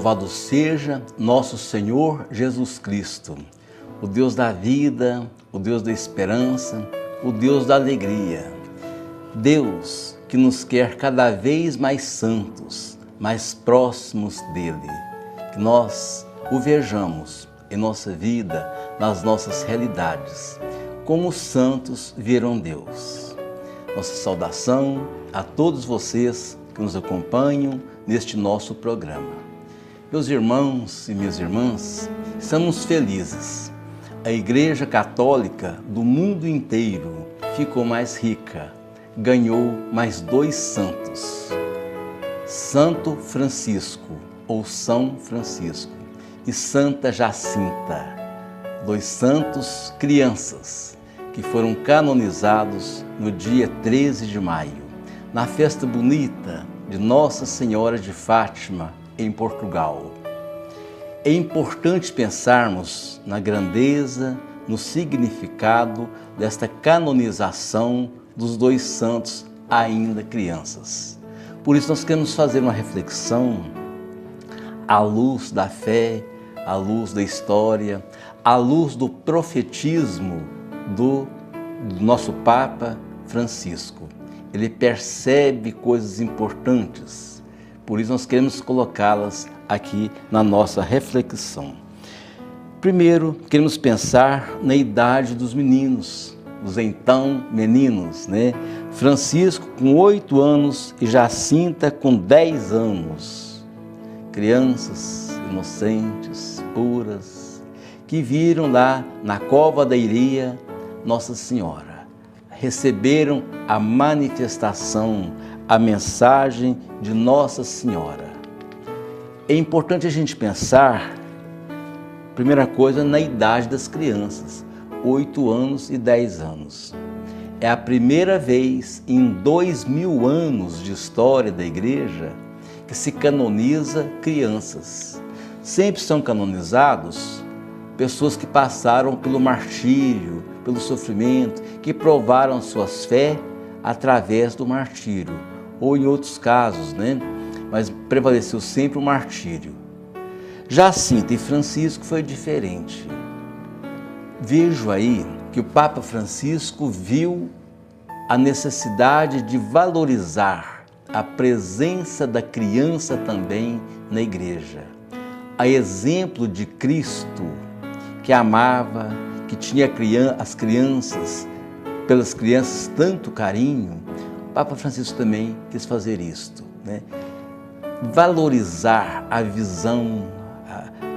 Louvado seja nosso Senhor Jesus Cristo, o Deus da vida, o Deus da esperança, o Deus da alegria. Deus que nos quer cada vez mais santos, mais próximos dEle. Que nós o vejamos em nossa vida, nas nossas realidades, como os santos viram Deus. Nossa saudação a todos vocês que nos acompanham neste nosso programa. Meus irmãos e minhas irmãs, estamos felizes. A Igreja Católica do mundo inteiro ficou mais rica, ganhou mais 2 santos. Santo Francisco, ou São Francisco, e Santa Jacinta, 2 santos crianças que foram canonizados no dia 13 de maio, na festa bonita de Nossa Senhora de Fátima, em Portugal. É importante pensarmos na grandeza, no significado desta canonização dos 2 santos ainda crianças. Por isso nós queremos fazer uma reflexão à luz da fé, à luz da história, à luz do profetismo do nosso Papa Francisco. Ele percebe coisas importantes. Por isso nós queremos colocá-las aqui na nossa reflexão. Primeiro, queremos pensar na idade dos meninos, os então meninos, né? Francisco com 8 anos e Jacinta com 10 anos. Crianças inocentes, puras, que viram lá na cova da Iria Nossa Senhora. Receberam a manifestação, a mensagem de Nossa Senhora. É importante a gente pensar, primeira coisa, na idade das crianças, 8 anos e 10 anos. É a primeira vez em 2000 anos de história da Igreja que se canoniza crianças. Sempre são canonizados pessoas que passaram pelo martírio, pelo sofrimento, que provaram suas fé através do martírio, ou em outros casos, né? Mas prevaleceu sempre o martírio. Jacinta e Francisco foi diferente. Vejo aí que o Papa Francisco viu a necessidade de valorizar a presença da criança também na igreja. A exemplo de Cristo, que amava, que tinha as crianças, pelas crianças tanto carinho, o Papa Francisco também quis fazer isto, né? Valorizar a visão,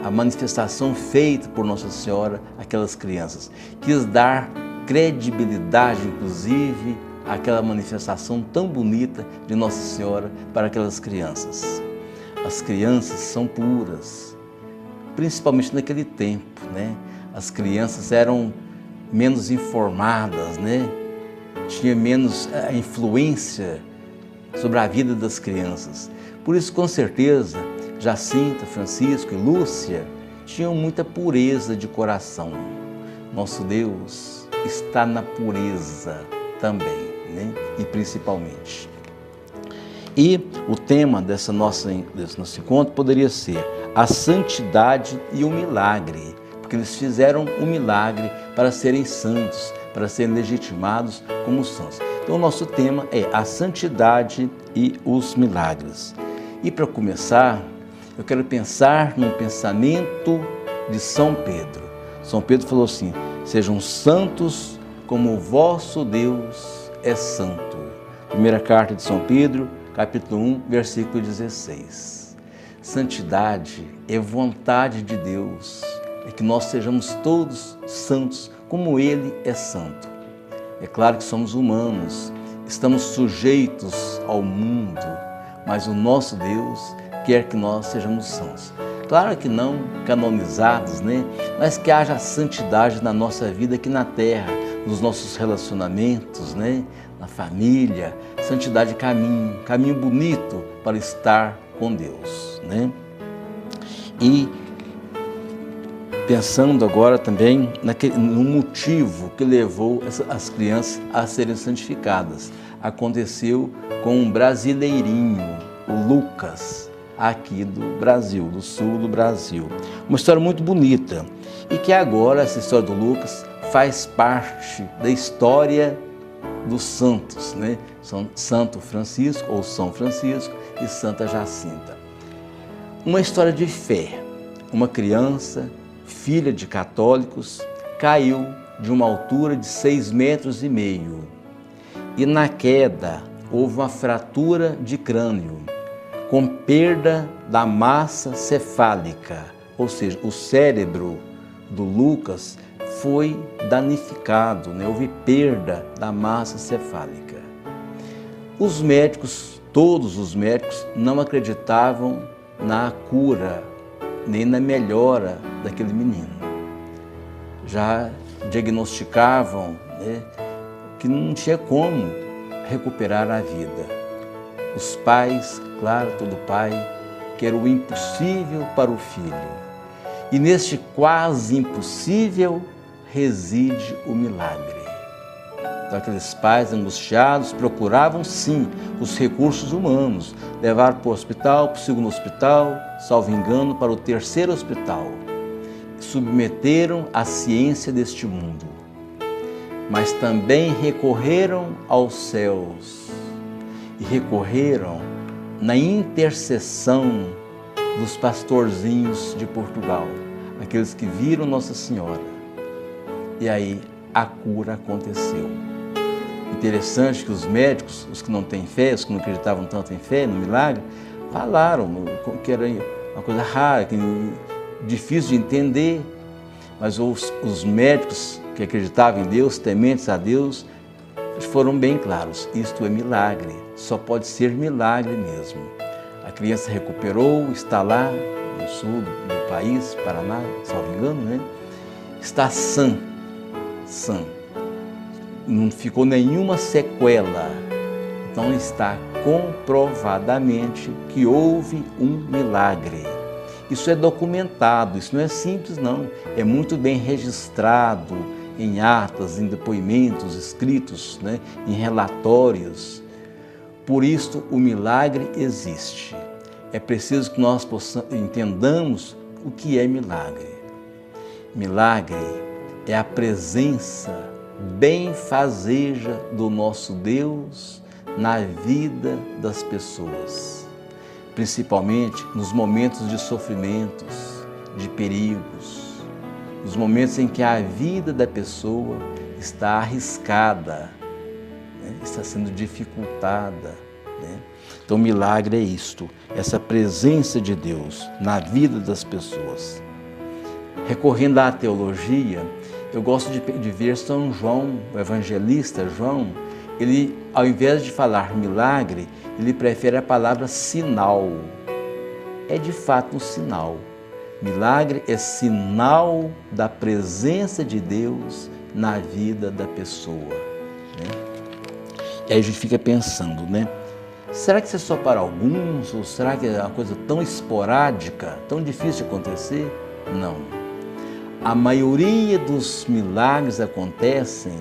a manifestação feita por Nossa Senhora àquelas crianças. Quis dar credibilidade, inclusive, àquela manifestação tão bonita de Nossa Senhora para aquelas crianças. As crianças são puras, principalmente naquele tempo, né? As crianças eram menos informadas, né? Tinha menos influência sobre a vida das crianças. Por isso, com certeza, Jacinta, Francisco e Lúcia tinham muita pureza de coração. Nosso Deus está na pureza também, né? E principalmente. E o tema desse nosso encontro poderia ser a santidade e o milagre, porque eles fizeram um milagre para serem santos, para serem legitimados como santos. Então, o nosso tema é a santidade e os milagres. E para começar, eu quero pensar num pensamento de São Pedro. São Pedro falou assim: sejam santos como o vosso Deus é santo. Primeira carta de São Pedro, capítulo 1, versículo 16. Santidade é vontade de Deus, é que nós sejamos todos santos como Ele é santo. É claro que somos humanos, estamos sujeitos ao mundo, mas o nosso Deus quer que nós sejamos santos. Claro que não canonizados, né? Mas que haja santidade na nossa vida aqui na terra, nos nossos relacionamentos, né? Na família, santidade caminho bonito para estar com Deus, né? E pensando agora também no motivo que levou as crianças a serem santificadas. Aconteceu com um brasileirinho, o Lucas. aqui do Brasil, do sul do Brasil. Uma história muito bonita e que agora, essa história do Lucas, faz parte da história dos santos, né? São Santo Francisco ou São Francisco e Santa Jacinta. Uma história de fé. Uma criança, filha de católicos, caiu de uma altura de 6,5 metros e na queda houve uma fratura de crânio com perda da massa cefálica, ou seja, o cérebro do Lucas foi danificado, né? Houve perda da massa cefálica. Os médicos, todos os médicos, não acreditavam na cura, nem na melhora daquele menino. Já diagnosticavam, né, que não tinha como recuperar a vida. Os pais, claro, todo pai, quer o impossível para o filho. E neste quase impossível reside o milagre. Então, aqueles pais angustiados procuravam, sim, os recursos humanos, levar para o hospital, para o segundo hospital, salvo engano, para o terceiro hospital. Submeteram à ciência deste mundo, mas também recorreram aos céus e recorreram na intercessão dos pastorzinhos de Portugal, aqueles que viram Nossa Senhora. E aí a cura aconteceu. Interessante que os médicos, os que não têm fé, os que não acreditavam tanto em fé, no milagre, falaram que era uma coisa rara, difícil de entender, mas os médicos que acreditavam em Deus, tementes a Deus, foram bem claros: isto é milagre, só pode ser milagre mesmo. A criança recuperou, está lá no sul do país, Paraná, salvo engano, né? Está sã, não ficou nenhuma sequela. Então está comprovadamente que houve um milagre. Isso é documentado, isso não é simples não, é muito bem registrado em atas, em depoimentos escritos, né, em relatórios. Por isto o milagre existe. É preciso que nós entendamos o que é milagre. Milagre é a presença benfazeja do nosso Deus na vida das pessoas, principalmente nos momentos de sofrimentos, de perigos, nos momentos em que a vida da pessoa está arriscada, né? Está sendo dificultada, né? Então, o milagre é isto, essa presença de Deus na vida das pessoas. Recorrendo à teologia, eu gosto de ver São João, o evangelista João. Ele, ao invés de falar milagre, ele prefere a palavra sinal. É de fato um sinal. Milagre é sinal da presença de Deus na vida da pessoa, né? E aí a gente fica pensando, né? Será que isso é só para alguns? Ou será que é uma coisa tão esporádica, tão difícil de acontecer? Não. A maioria dos milagres acontecem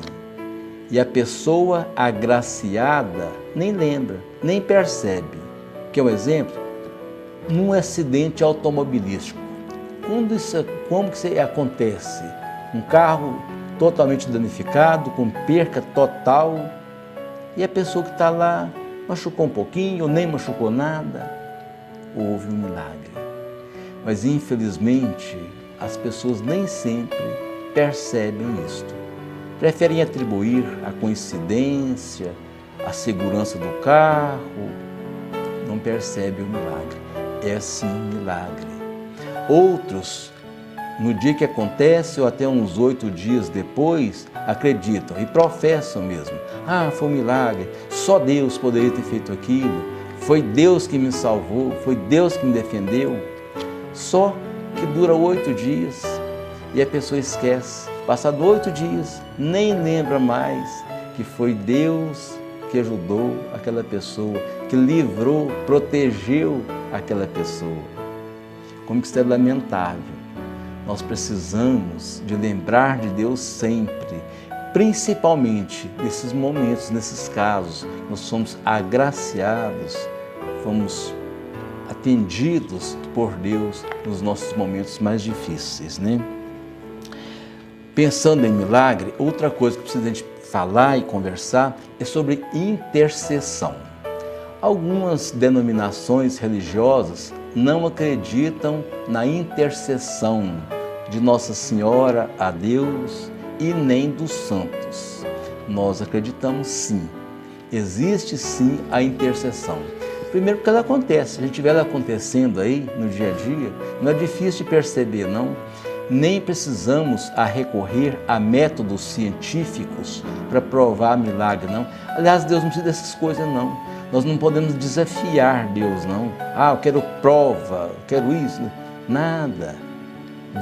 e a pessoa agraciada nem lembra, nem percebe. Quer um exemplo? Num acidente automobilístico. Como que isso acontece? Um carro totalmente danificado, com perca total, e a pessoa que está lá machucou um pouquinho ou nem machucou nada. Houve um milagre. Mas infelizmente as pessoas nem sempre percebem isto. Preferem atribuir a coincidência, a segurança do carro, não percebem o milagre. É sim milagre. Outros, no dia que acontece ou até uns 8 dias depois, acreditam e professam mesmo: ah, foi um milagre, só Deus poderia ter feito aquilo, foi Deus que me salvou, foi Deus que me defendeu. Só que dura 8 dias e a pessoa esquece. Passado 8 dias, nem lembra mais que foi Deus que ajudou aquela pessoa, que livrou, protegeu aquela pessoa. Como que isso é lamentável. Nós precisamos de lembrar de Deus sempre, principalmente nesses momentos, nesses casos. Nós somos agraciados, fomos atendidos por Deus nos nossos momentos mais difíceis, né? Pensando em milagre, outra coisa que precisa a gente falar e conversar é sobre intercessão. Algumas denominações religiosas não acreditam na intercessão de Nossa Senhora a Deus e nem dos santos. Nós acreditamos sim, existe sim a intercessão. Primeiro porque ela acontece, se a gente vê ela acontecendo aí no dia a dia, não é difícil de perceber não. Nem precisamos recorrer a métodos científicos para provar milagre, não. Aliás, Deus não precisa dessas coisas, não. Nós não podemos desafiar Deus, não. Eu quero prova, eu quero isso. Nada.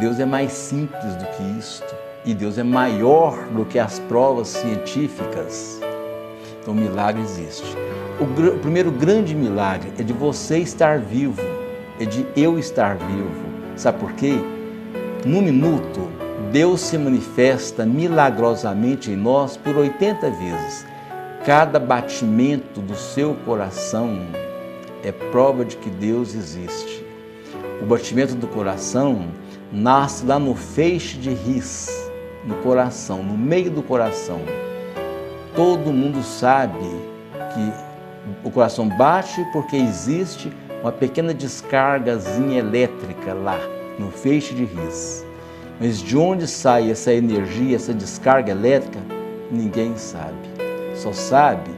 Deus é mais simples do que isto. E Deus é maior do que as provas científicas. Então, o milagre existe. O primeiro grande milagre é de você estar vivo, é de eu estar vivo. Sabe por quê? Num minuto, Deus se manifesta milagrosamente em nós por 80 vezes. Cada batimento do seu coração é prova de que Deus existe. O batimento do coração nasce lá no feixe de ris, no coração, no meio do coração. Todo mundo sabe que o coração bate porque existe uma pequena descargazinha elétrica lá, no feixe de ris. Mas de onde sai essa energia, essa descarga elétrica, ninguém sabe. Só sabe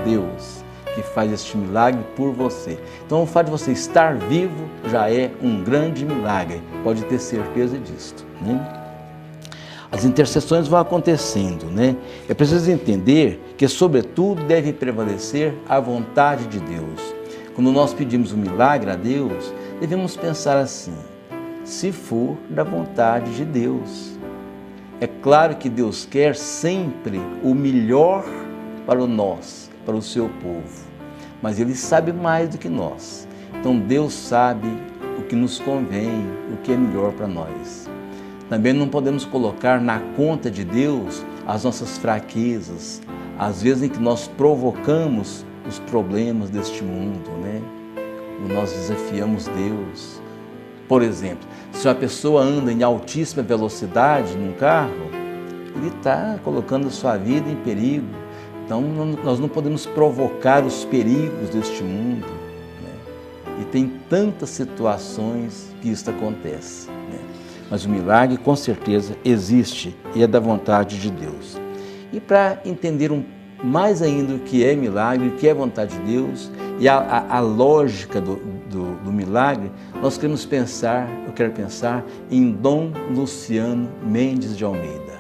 Deus, que faz este milagre por você. Então, o fato de você estar vivo já é um grande milagre. Pode ter certeza disto, né? As intercessões vão acontecendo, né? É preciso entender que, sobretudo, deve prevalecer a vontade de Deus. Quando nós pedimos um milagre a Deus, devemos pensar assim: se for da vontade de Deus. É claro que Deus quer sempre o melhor para nós, para o seu povo, mas Ele sabe mais do que nós. Então Deus sabe o que nos convém, o que é melhor para nós. Também não podemos colocar na conta de Deus as nossas fraquezas, às vezes em que nós provocamos os problemas deste mundo, né? Quando nós desafiamos Deus. Por exemplo, se uma pessoa anda em altíssima velocidade num carro, ele está colocando a sua vida em perigo. Então, nós não podemos provocar os perigos deste mundo, né? E tem tantas situações que isso acontece, né? Mas o milagre, com certeza, existe e é da vontade de Deus. E para entender mais ainda o que é milagre, o que é vontade de Deus e a lógica do milagre, nós queremos pensar, eu quero pensar em Dom Luciano Mendes de Almeida,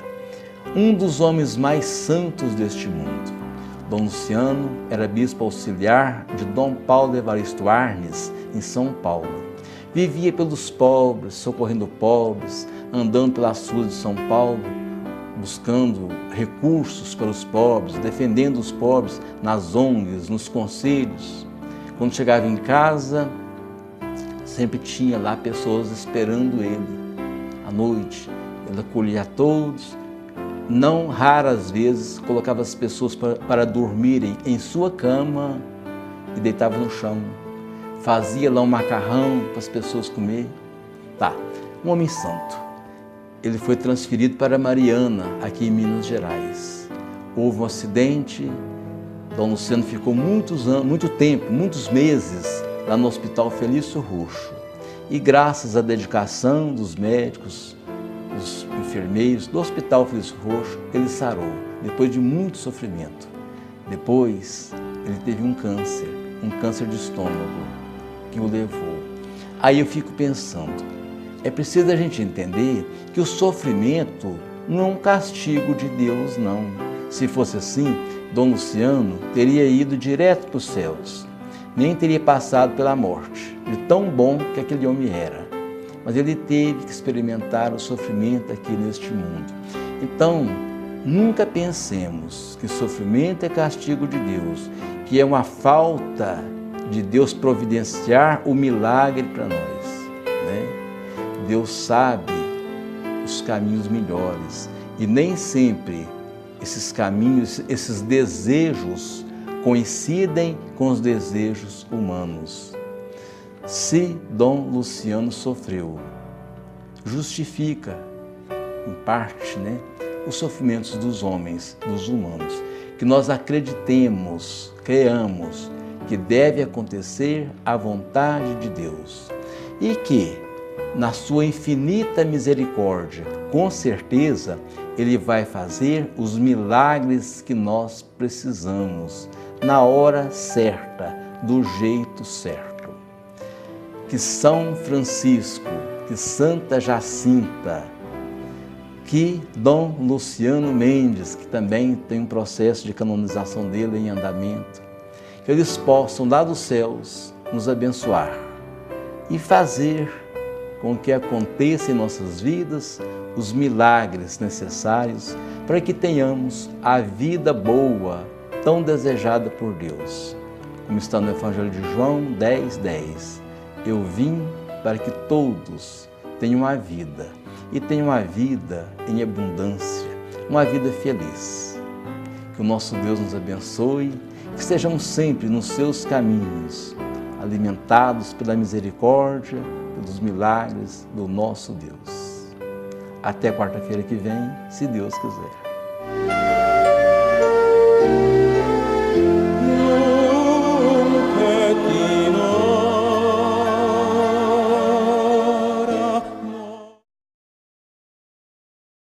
um dos homens mais santos deste mundo. Dom Luciano era bispo auxiliar de Dom Paulo Evaristo Arnes, em São Paulo. Vivia pelos pobres, socorrendo pobres, andando pelas ruas de São Paulo, buscando recursos para os pobres, defendendo os pobres nas ONGs, nos conselhos. Quando chegava em casa, sempre tinha lá pessoas esperando ele. À noite, ele acolhia a todos, não raras vezes colocava as pessoas para dormirem em sua cama e deitava no chão. Fazia lá um macarrão para as pessoas comer. Um homem santo. Ele foi transferido para Mariana, aqui em Minas Gerais. Houve um acidente, Dom Luciano ficou muito tempo, muitos meses, lá no Hospital Felício Roxo. E graças à dedicação dos médicos, dos enfermeiros do Hospital Felício Roxo, ele sarou, depois de muito sofrimento. Depois, ele teve um câncer de estômago, que o levou. Aí eu fico pensando, é preciso a gente entender que o sofrimento não é um castigo de Deus, não. Se fosse assim, Dom Luciano teria ido direto para os céus, nem teria passado pela morte, de tão bom que aquele homem era. Mas ele teve que experimentar o sofrimento aqui neste mundo. Então, nunca pensemos que sofrimento é castigo de Deus, que é uma falta de Deus providenciar o milagre para nós, né? Deus sabe os caminhos melhores e nem sempre esses caminhos, esses desejos coincidem com os desejos humanos. se Dom Luciano sofreu. Justifica, em parte, os sofrimentos dos homens, dos humanos, que nós acreditemos, creamos que deve acontecer a vontade de Deus e que, na sua infinita misericórdia, com certeza, Ele vai fazer os milagres que nós precisamos, na hora certa, do jeito certo. Que São Francisco, que Santa Jacinta, que Dom Luciano Mendes, que também tem um processo de canonização dele em andamento, que eles possam, lá dos céus, nos abençoar e fazer com que aconteça em nossas vidas os milagres necessários para que tenhamos a vida boa, tão desejada por Deus. Como está no Evangelho de João 10:10, eu vim para que todos tenham a vida e tenham a vida em abundância, uma vida feliz. Que o nosso Deus nos abençoe, que estejamos sempre nos seus caminhos, alimentados pela misericórdia, pelos milagres do nosso Deus. Até quarta-feira que vem, se Deus quiser.